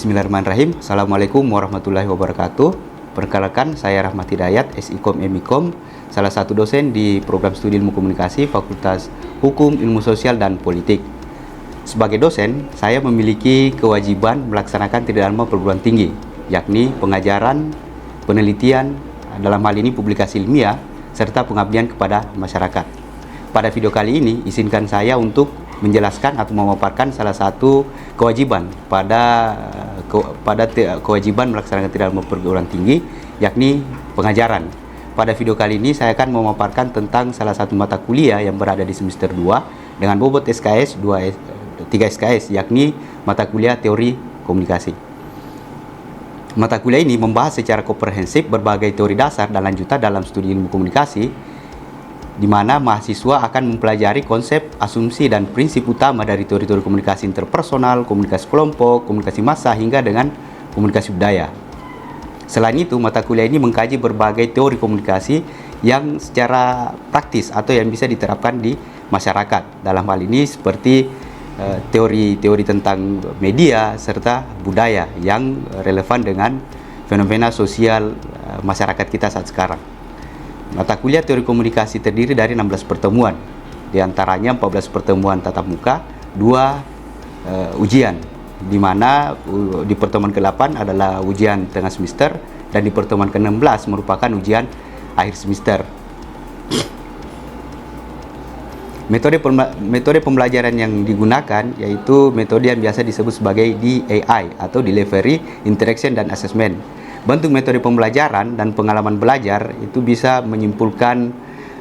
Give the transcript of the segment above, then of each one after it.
Bismillahirrahmanirrahim. Assalamualaikum warahmatullahi wabarakatuh. Perkenalkan, saya Rahmat Hidayat, SIKOM MIKOM, salah satu dosen di program studi ilmu komunikasi Fakultas Hukum, Ilmu Sosial, dan Politik. Sebagai dosen, saya memiliki kewajiban melaksanakan tridharma perguruan tinggi, yakni pengajaran, penelitian, dalam hal ini publikasi ilmiah, serta pengabdian kepada masyarakat. Pada video kali ini, izinkan saya untuk menjelaskan atau memaparkan salah satu kewajiban pada kewajiban melaksanakan tridharma perguruan tinggi, yakni pengajaran. Pada video kali ini saya akan memaparkan tentang salah satu mata kuliah yang berada di semester 2 dengan bobot SKS 3 SKS, yakni mata kuliah teori komunikasi. Mata kuliah ini membahas secara komprehensif berbagai teori dasar dan lanjutan dalam studi ilmu komunikasi, di mana mahasiswa akan mempelajari konsep, asumsi, dan prinsip utama dari teori-teori komunikasi interpersonal, komunikasi kelompok, komunikasi massa, hingga dengan komunikasi budaya. Selain itu, mata kuliah ini mengkaji berbagai teori komunikasi yang secara praktis atau yang bisa diterapkan di masyarakat. Dalam hal ini seperti teori-teori tentang media serta budaya yang relevan dengan fenomena sosial masyarakat kita saat sekarang. Mata kuliah teori komunikasi terdiri dari 16 pertemuan, di antaranya 14 pertemuan tatap muka, 2 ujian, di mana di pertemuan ke-8 adalah ujian tengah semester dan di pertemuan ke-16 merupakan ujian akhir semester. Metode pembelajaran yang digunakan yaitu metode yang biasa disebut sebagai DAI atau Delivery, Interaction, dan Assessment. Bentuk metode pembelajaran dan pengalaman belajar itu bisa menyimpulkan,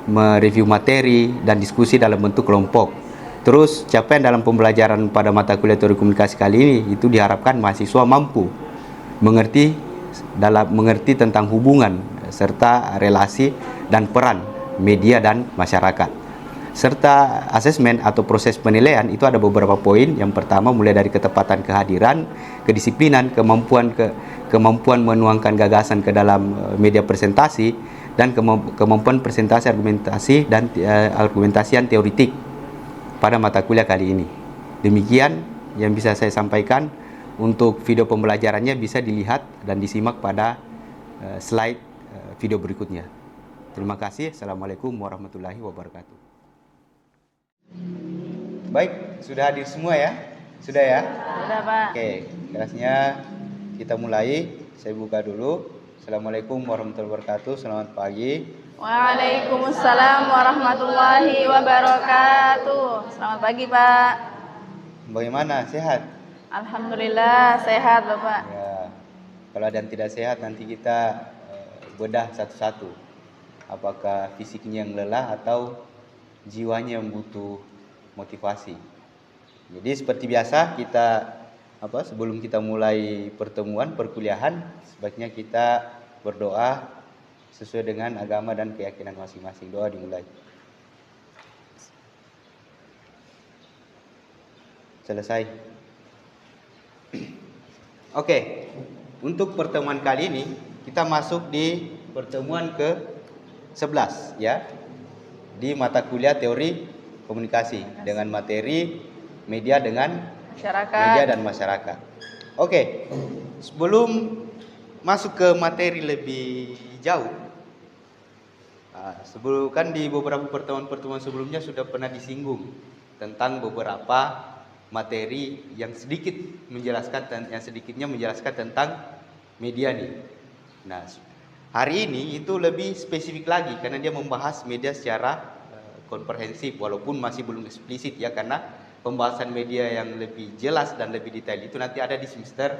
mereview materi, dan diskusi dalam bentuk kelompok. Terus, capaian dalam pembelajaran pada mata kuliah teori komunikasi kali ini itu diharapkan mahasiswa mampu mengerti tentang hubungan serta relasi dan peran media dan masyarakat. Serta asesmen atau proses penilaian itu ada beberapa poin. Yang pertama, mulai dari ketepatan kehadiran, kedisiplinan, kemampuan menuangkan gagasan ke dalam media presentasi, dan kemampuan presentasi argumentasi dan argumentasian teoritik pada mata kuliah kali ini. Demikian yang bisa saya sampaikan. Untuk video pembelajarannya bisa dilihat dan disimak pada slide video berikutnya. Terima kasih. Assalamualaikum warahmatullahi wabarakatuh. Baik, sudah hadir semua ya? Sudah ya? Sudah, Pak. Oke, kelasnya kita mulai. Saya buka dulu. Assalamualaikum warahmatullahi wabarakatuh. Selamat pagi. Waalaikumsalam warahmatullahi wabarakatuh. Selamat pagi, Pak. Bagaimana? Sehat? Alhamdulillah sehat, Bapak. Ya. Kalau ada yang tidak sehat nanti kita bedah satu-satu. Apakah fisiknya yang lelah atau jiwanya yang butuh motivasi. Jadi seperti biasa kita sebelum kita mulai pertemuan perkuliahan, sebaiknya kita berdoa sesuai dengan agama dan keyakinan masing-masing. Doa dimulai. Selesai. Oke. Untuk pertemuan kali ini kita masuk di pertemuan ke-11 ya. Di mata kuliah teori komunikasi dengan materi media dan masyarakat. Oke. Sebelum masuk ke materi lebih jauh, kan di beberapa pertemuan sebelumnya sudah pernah disinggung tentang beberapa materi yang sedikitnya menjelaskan tentang media nih. Nah, hari ini itu lebih spesifik lagi karena dia membahas media secara komprehensif, walaupun masih belum eksplisit ya, karena pembahasan media yang lebih jelas dan lebih detail itu nanti ada di semester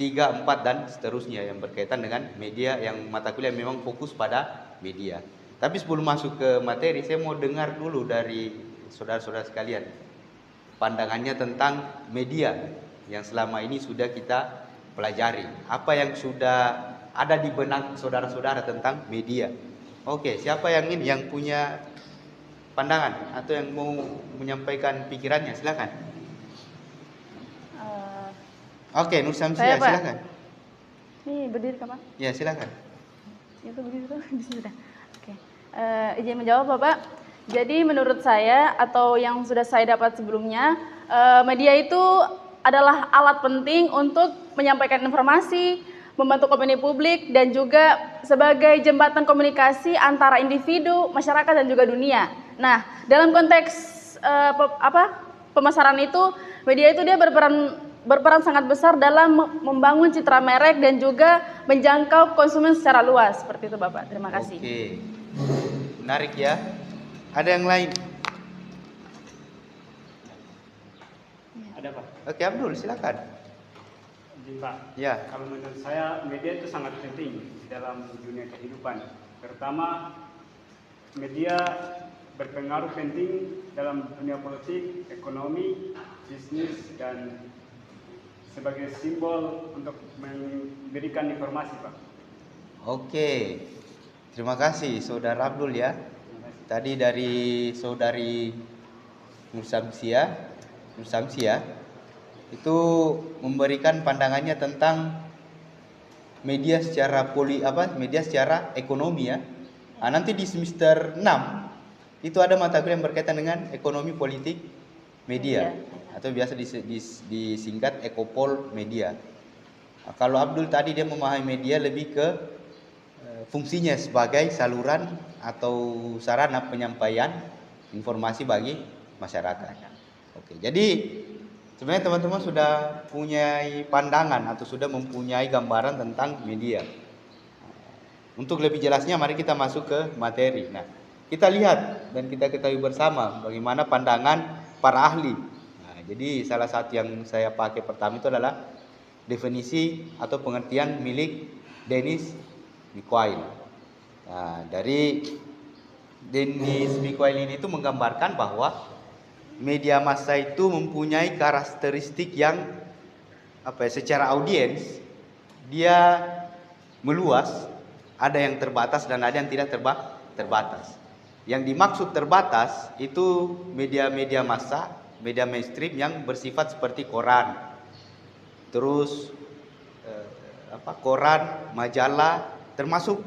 3, 4, dan seterusnya yang berkaitan dengan media, yang mata kuliah memang fokus pada media. Tapi sebelum masuk ke materi, saya mau dengar dulu dari saudara-saudara sekalian pandangannya tentang media yang selama ini sudah kita pelajari. Apa yang sudah ada di benak saudara-saudara tentang media? Oke, siapa yang punya pandangan atau yang mau menyampaikan pikirannya, silakan. Oke, Nur Samsia, silakan. Ini berdiri kapan? Ya, silakan. Itu berdiri tuh di sini. Oke. Izin menjawab, Bapak. Jadi menurut saya atau yang sudah saya dapat sebelumnya, media itu adalah alat penting untuk menyampaikan informasi, membantu opini publik, dan juga sebagai jembatan komunikasi antara individu, masyarakat, dan juga dunia. Nah, dalam konteks pemasaran itu, media itu dia berperan sangat besar dalam membangun citra merek dan juga menjangkau konsumen secara luas. Seperti itu, Bapak. Terima kasih. Oke, menarik ya. Ada yang lain? Ada Pak. Oke, Abdul, silakan. Jadi, Pak, Ya. kalau menurut saya media itu sangat penting di dalam dunia kehidupan. Terutama media berpengaruh penting dalam dunia politik, ekonomi, bisnis, dan sebagai simbol untuk memberikan informasi, Pak. Oke, terima kasih Saudara Abdul ya. Tadi dari Saudari Nur Samsia itu memberikan pandangannya tentang media secara media secara ekonomi ya. Nah, nanti di semester 6 itu ada mata kuliah yang berkaitan dengan ekonomi politik media atau biasa disingkat Ekopol Media. Nah, kalau Abdul tadi dia memahami media lebih ke fungsinya sebagai saluran atau sarana penyampaian informasi bagi masyarakat. Oke, jadi sebenarnya teman-teman sudah punya pandangan atau sudah mempunyai gambaran tentang media. Untuk lebih jelasnya mari kita masuk ke materi. Nah, kita lihat dan kita ketahui bersama bagaimana pandangan para ahli. Nah, jadi salah satu yang saya pakai pertama itu adalah definisi atau pengertian milik Denis Mikail. Nah, dari Denis Mikail ini itu menggambarkan bahwa media massa itu mempunyai karakteristik yang secara audiens dia meluas, ada yang terbatas dan ada yang tidak terbatas. Yang dimaksud terbatas itu media-media massa, media mainstream yang bersifat seperti koran, terus koran, majalah, termasuk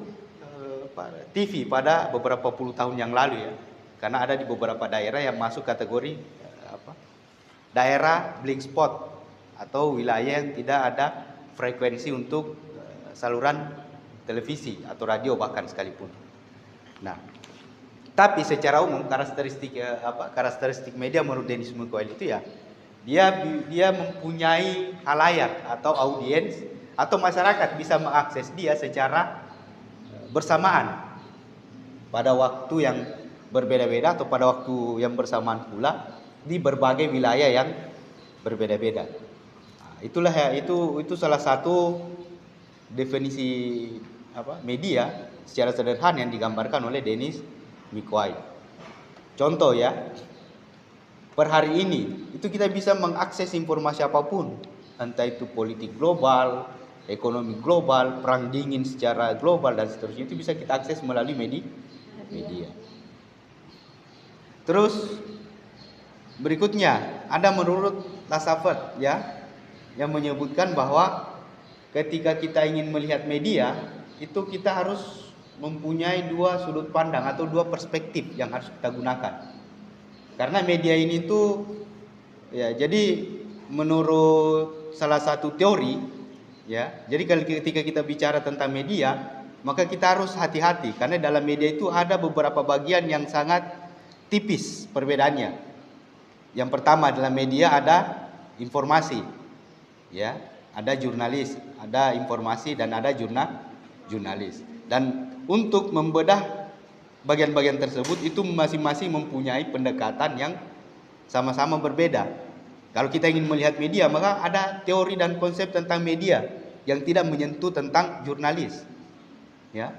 TV pada beberapa puluh tahun yang lalu ya. Karena ada di beberapa daerah yang masuk kategori daerah blind spot atau wilayah yang tidak ada frekuensi untuk saluran televisi atau radio bahkan sekalipun. Nah, tapi secara umum karakteristik media menurut Denis Mikail itu ya dia mempunyai halayak atau audiens atau masyarakat bisa mengakses dia secara bersamaan pada waktu yang berbeda-beda atau pada waktu yang bersamaan pula di berbagai wilayah yang berbeda-beda. Nah, itulah ya itu salah satu definisi media secara sederhana yang digambarkan oleh Denis Mikail. Contoh ya, per hari ini itu kita bisa mengakses informasi apapun, entah itu politik global, ekonomi global, perang dingin secara global dan seterusnya, itu bisa kita akses melalui media. Terus berikutnya ada menurut Lassavet ya yang menyebutkan bahwa ketika kita ingin melihat media itu kita harus mempunyai dua sudut pandang atau dua perspektif yang harus kita gunakan. Karena media ini tuh ya jadi menurut salah satu teori ya, jadi ketika kita bicara tentang media maka kita harus hati-hati karena dalam media itu ada beberapa bagian yang sangat tipis perbedaannya. Yang pertama dalam media ada informasi ya, ada jurnalis, ada informasi dan ada jurnalis. Dan untuk membedah bagian-bagian tersebut itu masing-masing mempunyai pendekatan yang sama-sama berbeda. Kalau kita ingin melihat media maka ada teori dan konsep tentang media yang tidak menyentuh tentang jurnalis. Ya.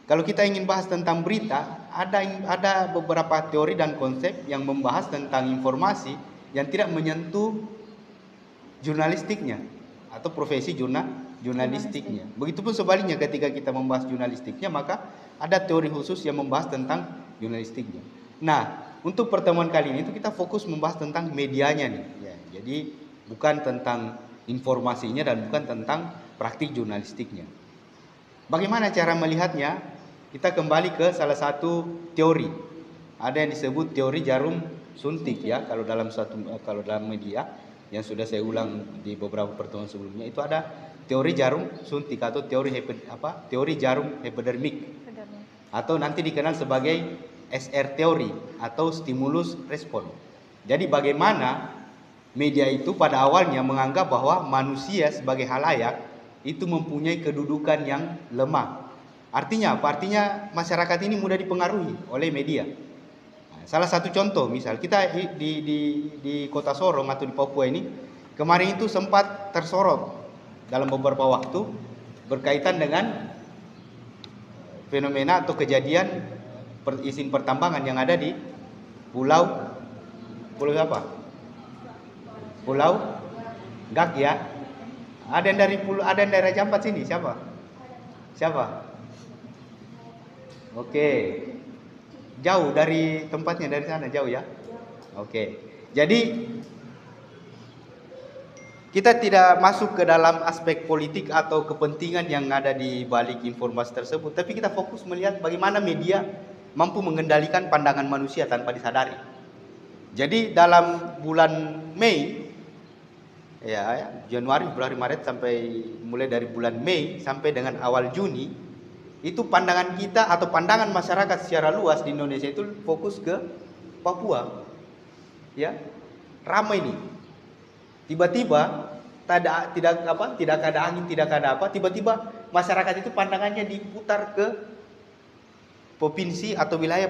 Kalau kita ingin bahas tentang berita, ada beberapa teori dan konsep yang membahas tentang informasi yang tidak menyentuh jurnalistiknya atau profesi jurnalistiknya. Begitupun sebaliknya ketika kita membahas jurnalistiknya maka ada teori khusus yang membahas tentang jurnalistiknya. Nah, untuk pertemuan kali ini itu kita fokus membahas tentang medianya nih. Ya, jadi bukan tentang informasinya dan bukan tentang praktik jurnalistiknya. Bagaimana cara melihatnya? Kita kembali ke salah satu teori. Ada yang disebut teori jarum suntik ya kalau dalam media yang sudah saya ulang di beberapa pertemuan sebelumnya, itu ada teori jarum suntik atau teori jarum epidermik, atau nanti dikenal sebagai SR teori atau stimulus respon. Jadi bagaimana media itu pada awalnya menganggap bahwa manusia sebagai halayak itu mempunyai kedudukan yang lemah. Artinya apa? Artinya masyarakat ini mudah dipengaruhi oleh media. Salah satu contoh, misal kita di kota Sorong atau di Papua ini, kemarin itu sempat tersorot dalam beberapa waktu berkaitan dengan fenomena atau kejadian izin pertambangan yang ada di pulau apa? Pulau Gak ya. Ada yang dari daerah Jambat sini, siapa? Oke. Jauh dari tempatnya, dari sana jauh ya. Oke. Jadi kita tidak masuk ke dalam aspek politik atau kepentingan yang ada di balik informasi tersebut, tapi kita fokus melihat bagaimana media mampu mengendalikan pandangan manusia tanpa disadari. Jadi dalam bulan Mei, Januari, Februari, Maret, mulai dari bulan Mei sampai dengan awal Juni, itu pandangan kita atau pandangan masyarakat secara luas di Indonesia itu fokus ke Papua. Ya, ramai nih. Tiba-tiba tidak ada angin, tidak ada apa, tiba-tiba masyarakat itu pandangannya diputar ke provinsi atau wilayah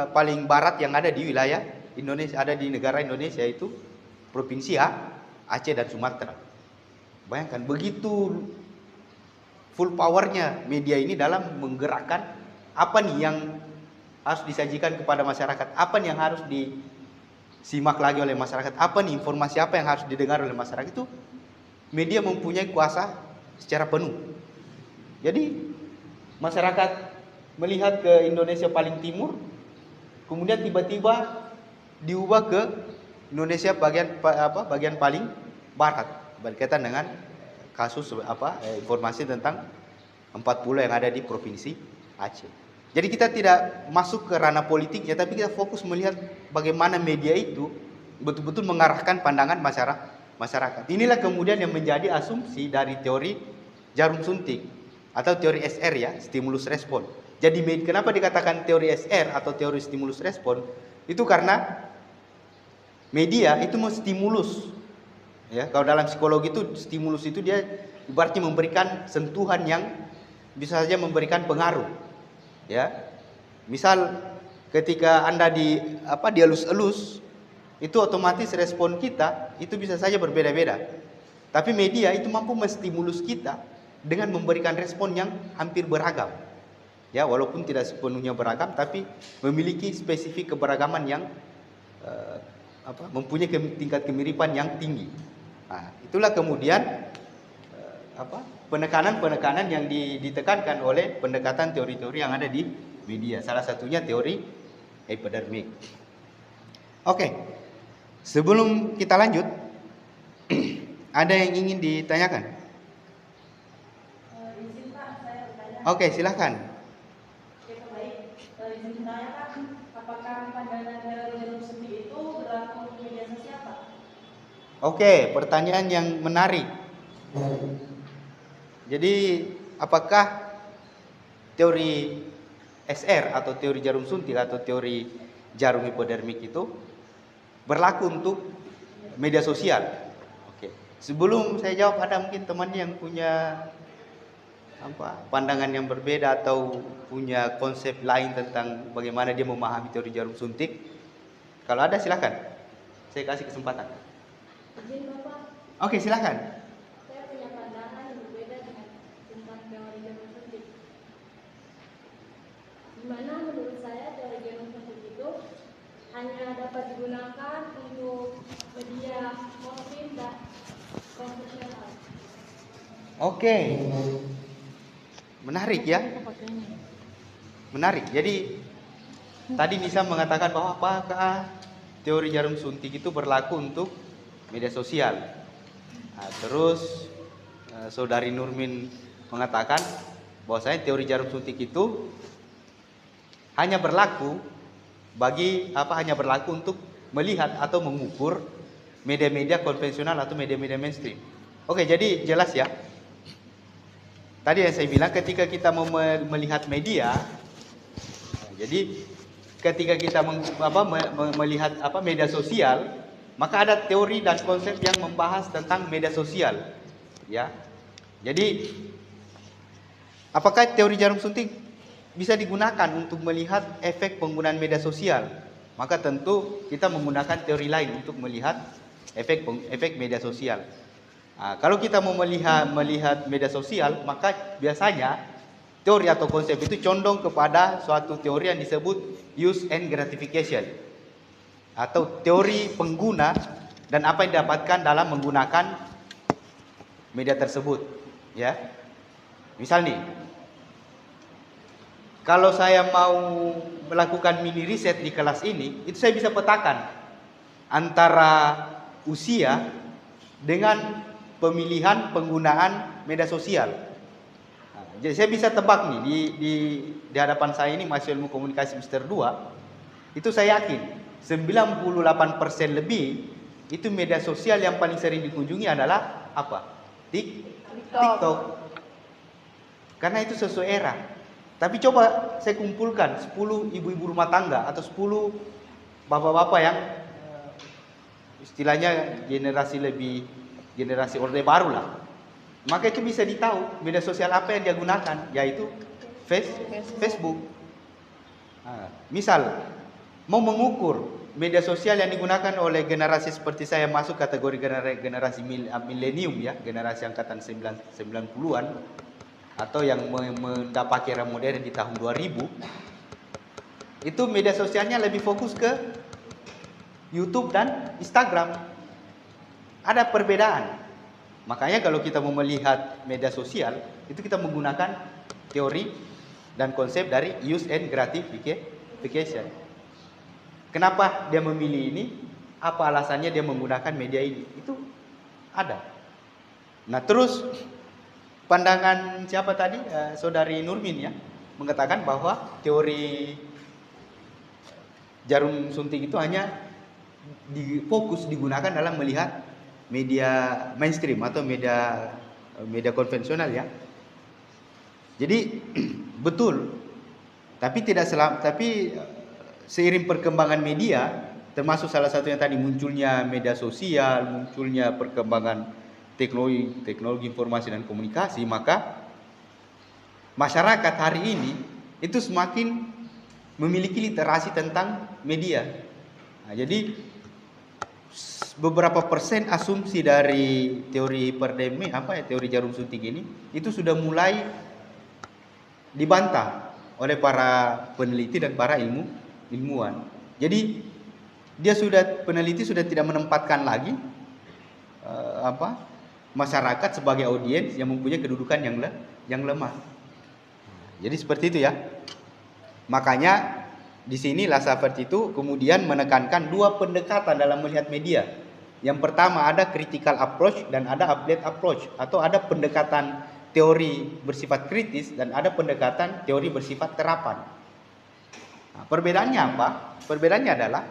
paling barat yang ada di wilayah Indonesia, ada di negara Indonesia, itu provinsi Aceh dan Sumatera. Bayangkan begitu full powernya media ini dalam menggerakkan apa nih yang harus disajikan kepada masyarakat, apa nih yang harus disimak lagi oleh masyarakat, apa nih informasi apa yang harus didengar oleh masyarakat. Itu media mempunyai kuasa secara penuh. Jadi masyarakat melihat ke Indonesia paling timur, kemudian tiba-tiba diubah ke Indonesia bagian paling barat berkaitan dengan kasus informasi tentang 4 pulau yang ada di provinsi Aceh. Jadi kita tidak masuk ke ranah politiknya, tapi kita fokus melihat bagaimana media itu betul-betul mengarahkan pandangan masyarakat. Inilah kemudian yang menjadi asumsi dari teori jarum suntik atau teori SR ya, stimulus respon. Jadi kenapa dikatakan teori SR atau teori stimulus respon? Itu karena media itu menstimulus. Ya, kalau dalam psikologi itu stimulus itu dia ibaratnya memberikan sentuhan yang bisa saja memberikan pengaruh. Ya. Misal ketika Anda dielus-elus, itu otomatis respon kita itu bisa saja berbeda-beda. Tapi media itu mampu menstimulus kita dengan memberikan respon yang hampir beragam. Ya, walaupun tidak sepenuhnya beragam, tapi memiliki spesifik keberagaman yang mempunyai tingkat kemiripan yang tinggi. Nah, itulah kemudian penekanan-penekanan yang ditekankan oleh pendekatan teori-teori yang ada di media. Salah satunya teori epidermik. Oke, sebelum kita lanjut, ada yang ingin ditanyakan? Izin Pak, saya bertanya. Oke, silakan. Oke, baik. Izin ditanyakan, apakah pandangan teori jarum suntik itu berlaku untuk media sosial, Pak? Oke, pertanyaan yang menarik. Jadi, apakah teori SR atau teori jarum suntik atau teori jarum epidermik itu berlaku untuk media sosial? Oke. Sebelum saya jawab, ada mungkin teman yang punya pandangan yang berbeda atau punya konsep lain tentang bagaimana dia memahami teori jarum suntik. Kalau ada silakan. Saya kasih kesempatan. Izin Bapak. Oke, silakan. Saya punya pandangan yang berbeda dengan tentang teori jarum suntik. Di mana menurut saya teori jarum suntik itu hanya dapat digunakan untuk media mainstream dan konvensional. Oke. Menarik ya. Menarik. Jadi tadi Nisa mengatakan bahwa apakah teori jarum suntik itu berlaku untuk media sosial. Nah, terus Saudari Nurmin mengatakan bahwasanya teori jarum suntik itu hanya berlaku untuk melihat atau mengukur media-media konvensional atau media-media mainstream. Oke, jadi jelas ya. Tadi yang saya bilang ketika kita mau melihat media, jadi ketika kita melihat media sosial, maka ada teori dan konsep yang membahas tentang media sosial, ya. Jadi apakah teori jarum suntik bisa digunakan untuk melihat efek penggunaan media sosial? Maka tentu kita menggunakan teori lain untuk melihat efek media sosial. Nah, kalau kita mau melihat media sosial, maka biasanya teori atau konsep itu condong kepada suatu teori yang disebut use and gratification, atau teori pengguna dan apa yang didapatkan dalam menggunakan media tersebut, ya. Misal nih, kalau saya mau melakukan mini riset di kelas ini, itu saya bisa petakan antara usia dengan pemilihan penggunaan media sosial. Nah, jadi saya bisa tebak nih di hadapan saya ini mahasiswa ilmu komunikasi semester 2, itu saya yakin 98% lebih itu media sosial yang paling sering dikunjungi adalah apa? TikTok. Karena itu sesuai era. Tapi coba saya kumpulkan 10 ibu-ibu rumah tangga atau 10 bapak-bapak yang istilahnya generasi orde baru lah. Maka itu bisa ditahu media sosial apa yang dia gunakan, yaitu Facebook. Nah, misal mau mengukur media sosial yang digunakan oleh generasi seperti saya, masuk kategori generasi milenium, ya, generasi angkatan 90-an atau yang mendapat era modern di tahun 2000, itu media sosialnya lebih fokus ke YouTube dan Instagram. Ada perbedaan. Makanya kalau kita mau melihat media sosial, itu kita menggunakan teori dan konsep dari use and gratification. Kenapa dia memilih ini? Apa alasannya dia menggunakan media ini? Itu ada. Nah, terus pandangan siapa tadi? Saudari Nurmin, ya, mengatakan bahwa teori jarum suntik itu hanya fokus digunakan dalam melihat media mainstream atau media konvensional, ya. Jadi betul. Tapi seiring perkembangan media, termasuk salah satunya tadi munculnya media sosial, munculnya perkembangan teknologi informasi dan komunikasi, maka masyarakat hari ini itu semakin memiliki literasi tentang media. Nah, jadi beberapa persen asumsi dari teori teori jarum suntik ini itu sudah mulai dibantah oleh para peneliti dan para ilmuwan. Jadi peneliti sudah tidak menempatkan lagi masyarakat sebagai audiens yang mempunyai kedudukan yang lemah. Jadi seperti itu, ya. Makanya di sini Lasavert itu kemudian menekankan dua pendekatan dalam melihat media. Yang pertama ada critical approach dan ada applied approach, atau ada pendekatan teori bersifat kritis dan ada pendekatan teori bersifat terapan. Nah, perbedaannya apa? Perbedaannya adalah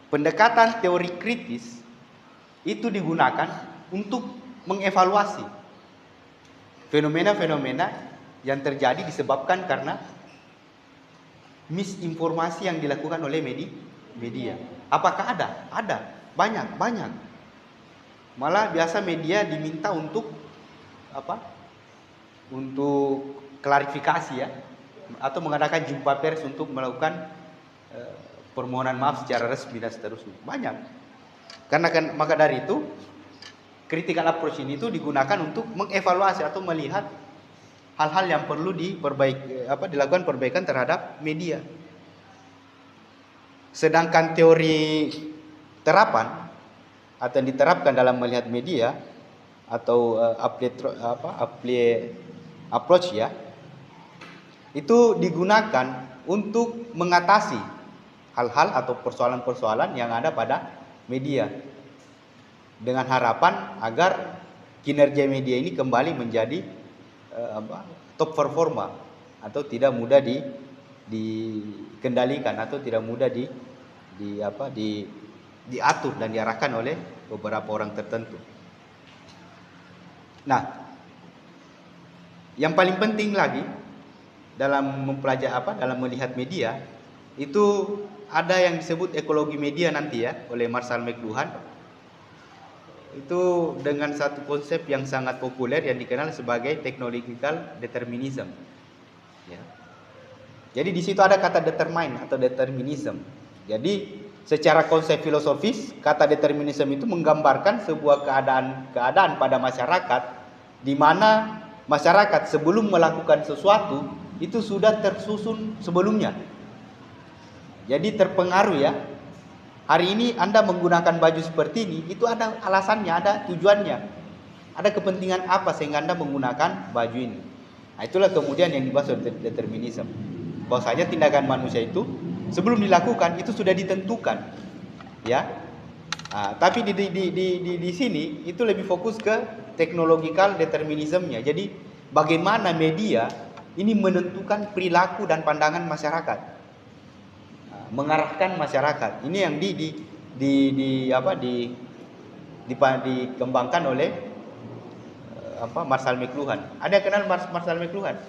pendekatan teori kritis itu digunakan untuk mengevaluasi fenomena-fenomena yang terjadi disebabkan karena misinformasi yang dilakukan oleh media. Apakah ada? Ada, banyak. Malah biasa media diminta untuk untuk klarifikasi, ya, atau mengadakan jumpa pers untuk melakukan permohonan maaf secara resmi dan seterusnya. Banyak. Maka dari itu critical approach ini itu digunakan untuk mengevaluasi atau melihat hal-hal yang perlu dilakukan perbaikan terhadap media. Sedangkan teori terapan atau yang diterapkan dalam melihat media atau applied approach, ya, itu digunakan untuk mengatasi hal-hal atau persoalan-persoalan yang ada pada media dengan harapan agar kinerja media ini kembali menjadi top performa atau tidak mudah dikendalikan atau tidak mudah diatur dan diarahkan oleh beberapa orang tertentu. Nah, yang paling penting lagi dalam mempelajari dalam melihat media itu ada yang disebut ekologi media nanti ya oleh Marshall McLuhan. Itu dengan satu konsep yang sangat populer yang dikenal sebagai technological determinism. Ya. Jadi di situ ada kata determine atau determinism. Jadi secara konsep filosofis kata determinism itu menggambarkan sebuah keadaan pada masyarakat di mana masyarakat sebelum melakukan sesuatu itu sudah tersusun sebelumnya. Jadi terpengaruh ya. Hari ini Anda menggunakan baju seperti ini, itu ada alasannya, ada tujuannya. Ada kepentingan apa sehingga Anda menggunakan baju ini. Nah, itulah kemudian yang dibahas oleh determinism. Bahwasanya tindakan manusia itu sebelum dilakukan itu sudah ditentukan. Ya. Nah, tapi di sini itu lebih fokus ke technological determinismnya. Jadi bagaimana media ini menentukan perilaku dan pandangan masyarakat. Mengarahkan masyarakat. Ini yang dikembangkan oleh Marshall McLuhan. Ada yang kenal Marshall McLuhan?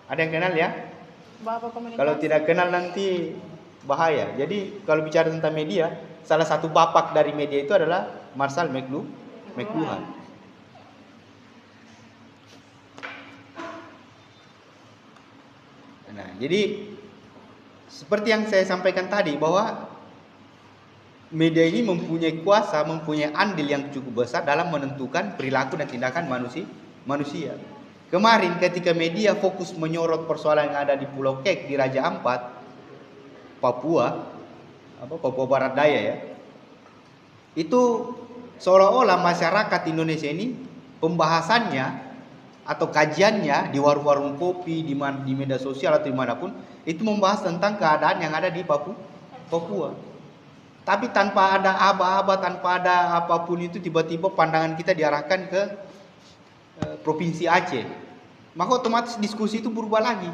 Ada yang kenal ya? Bapak komunikasi. Kalau tidak kenal nanti bahaya. Jadi kalau bicara tentang media, salah satu bapak dari media itu adalah Marshall McLuhan. Nah, jadi seperti yang saya sampaikan tadi bahwa media ini mempunyai kuasa, mempunyai andil yang cukup besar dalam menentukan perilaku dan tindakan manusia. Kemarin ketika media fokus menyorot persoalan yang ada di Pulau Kek di Raja Ampat, Papua Barat Daya ya. Itu seolah-olah masyarakat Indonesia ini pembahasannya atau kajiannya di warung-warung kopi, di media sosial atau dimanapun itu membahas tentang keadaan yang ada di Papua. Tapi tanpa ada aba-aba, tanpa ada apapun itu tiba-tiba pandangan kita diarahkan ke Provinsi Aceh. Maka otomatis diskusi itu berubah lagi.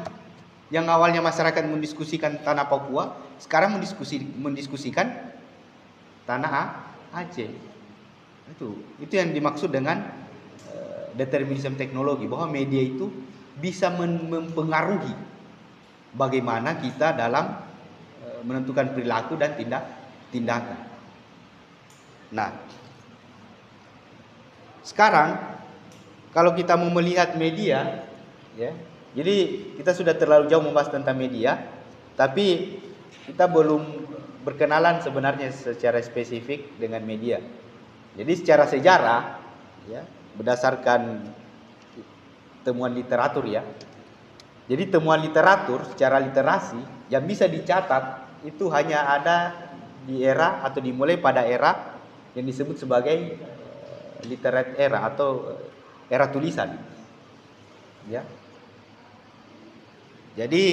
Yang awalnya masyarakat mendiskusikan tanah Papua, sekarang mendiskusikan tanah Aceh. Itu yang dimaksud dengan determinisme teknologi, bahwa media itu bisa mempengaruhi bagaimana kita dalam menentukan perilaku dan tindakan. Nah, sekarang kalau kita mau melihat media, ya, jadi kita sudah terlalu jauh membahas tentang media, tapi kita belum berkenalan sebenarnya secara spesifik dengan media. Jadi secara sejarah, ya, berdasarkan temuan literatur ya. Jadi temuan literatur secara literasi yang bisa dicatat itu hanya ada di era atau dimulai pada era yang disebut sebagai literate era atau era tulisan. Ya. Jadi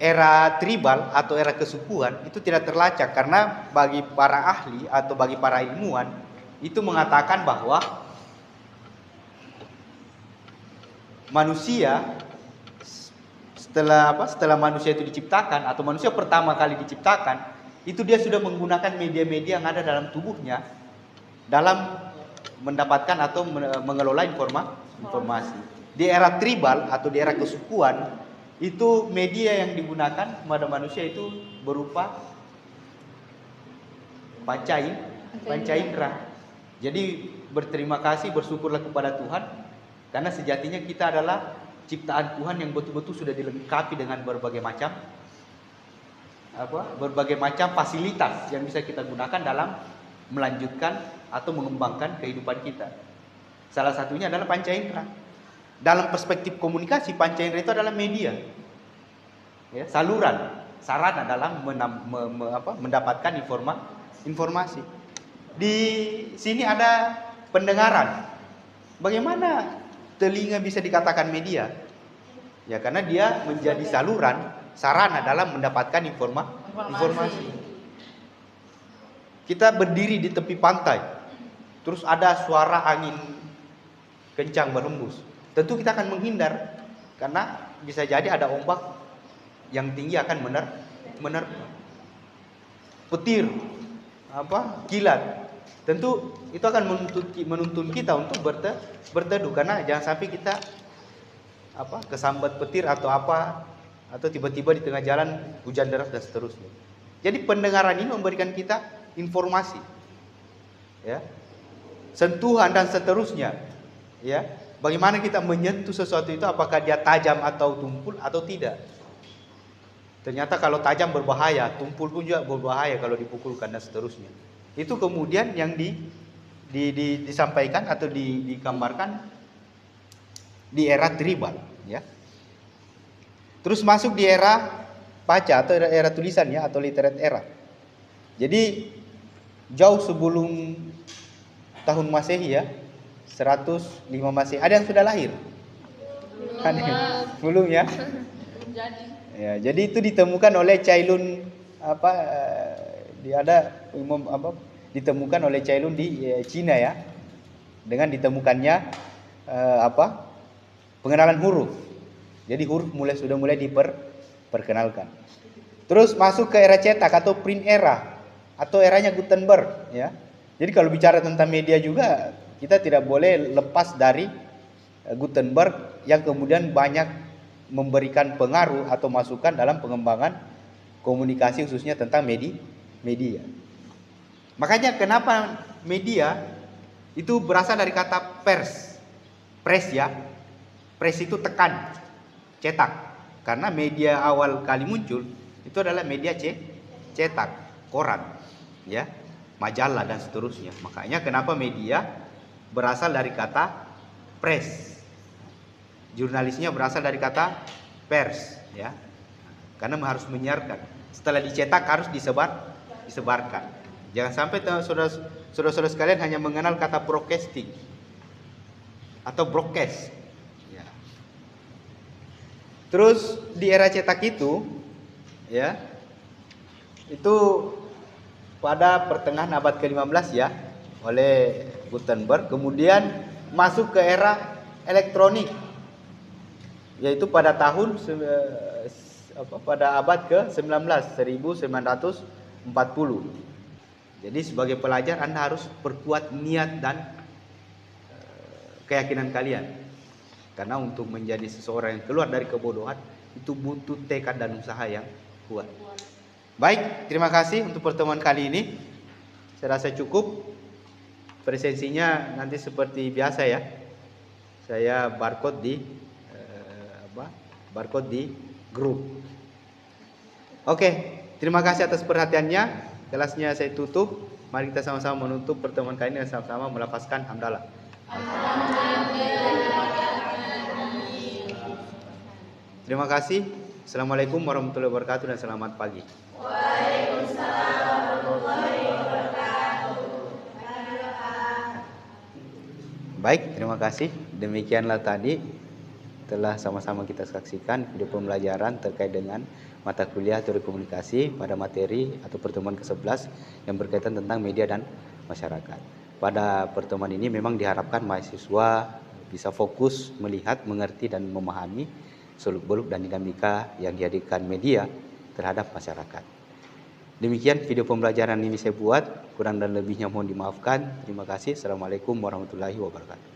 era tribal atau era kesukuan itu tidak terlacak karena bagi para ahli atau bagi para ilmuwan itu mengatakan bahwa manusia setelah manusia itu diciptakan atau manusia pertama kali diciptakan itu dia sudah menggunakan media-media yang ada dalam tubuhnya dalam mendapatkan atau mengelola informasi. Di era tribal atau di era kesukuan itu media yang digunakan pada manusia itu berupa panca indera. Jadi berterima kasih, bersyukurlah kepada Tuhan karena sejatinya kita adalah ciptaan Tuhan yang betul-betul sudah dilengkapi dengan berbagai macam fasilitas yang bisa kita gunakan dalam melanjutkan atau mengembangkan kehidupan kita. Salah satunya adalah panca indera. Dalam perspektif komunikasi, panca indera itu adalah media, ya, saluran, sarana dalam mendapatkan informasi. Di sini ada pendengaran. Bagaimana telinga bisa dikatakan media? Ya karena dia menjadi saluran, sarana dalam mendapatkan informasi. Kita berdiri di tepi pantai, terus ada suara angin kencang berhembus. Tentu kita akan menghindar karena bisa jadi ada ombak yang tinggi akan menerpa. petir, kilat. Tentu itu akan menuntun kita untuk berteduh, karena jangan sampai kita kesambat petir atau tiba-tiba di tengah jalan hujan deras dan seterusnya. Jadi pendengaran ini memberikan kita informasi, ya, sentuhan dan seterusnya, ya. Bagaimana kita menyentuh sesuatu itu, apakah dia tajam atau tumpul atau tidak. Ternyata kalau tajam berbahaya, tumpul pun juga berbahaya kalau dipukulkan dan seterusnya. Itu kemudian yang disampaikan atau digambarkan di era tribal, ya. Terus masuk di era paca atau era tulisan, ya, atau literate era. Jadi jauh sebelum tahun Masehi, ya, 105 Masehi. Ada yang sudah lahir? Belum, ya. Ya, jadi itu ditemukan oleh Cailun ditemukan oleh Cailun di Cina, ya. Dengan ditemukannya pengenalan huruf. Jadi huruf sudah mulai diperkenalkan. Terus masuk ke era cetak atau print era atau eranya Gutenberg, ya. Jadi kalau bicara tentang media juga kita tidak boleh lepas dari Gutenberg yang kemudian banyak memberikan pengaruh atau masukan dalam pengembangan komunikasi khususnya tentang media. Makanya kenapa media itu berasal dari kata press, ya. Press itu tekan, cetak. Karena media awal kali muncul itu adalah media cetak, koran, ya, majalah dan seterusnya. Makanya kenapa media berasal dari kata press. Jurnalisnya berasal dari kata pers, ya. Karena harus menyiarkan. Setelah dicetak harus disebarkan. Jangan sampai saudara-saudara sekalian hanya mengenal kata broadcasting atau broadcast, ya. Terus di era cetak itu, ya, itu pada pertengahan abad ke-15, ya, oleh Gutenberg. Kemudian masuk ke era elektronik, yaitu pada tahun pada abad ke-19, 1940. Jadi sebagai pelajar Anda harus perkuat niat dan keyakinan kalian. Karena untuk menjadi seseorang yang keluar dari kebodohan itu butuh tekad dan usaha yang kuat. Baik, terima kasih untuk pertemuan kali ini. Saya rasa cukup. Presensinya nanti seperti biasa, ya. Saya barcode di grup. Oke, terima kasih atas perhatiannya. Kelasnya saya tutup. Mari kita sama-sama menutup pertemuan kali ini dan sama-sama melafazkan hamdalah. Terima kasih. Assalamualaikum warahmatullahi wabarakatuh dan selamat pagi. Waalaikumsalam warahmatullahi wabarakatuh. Baik, terima kasih. Demikianlah tadi telah sama-sama kita saksikan video pembelajaran terkait dengan mata kuliah teori komunikasi pada materi atau pertemuan ke-11 yang berkaitan tentang media dan masyarakat. Pada pertemuan ini memang diharapkan mahasiswa bisa fokus melihat, mengerti dan memahami seluk-beluk dan dinamika yang dihadirkan media terhadap masyarakat. Demikian video pembelajaran ini saya buat, kurang dan lebihnya mohon dimaafkan. Terima kasih. Assalamualaikum warahmatullahi wabarakatuh.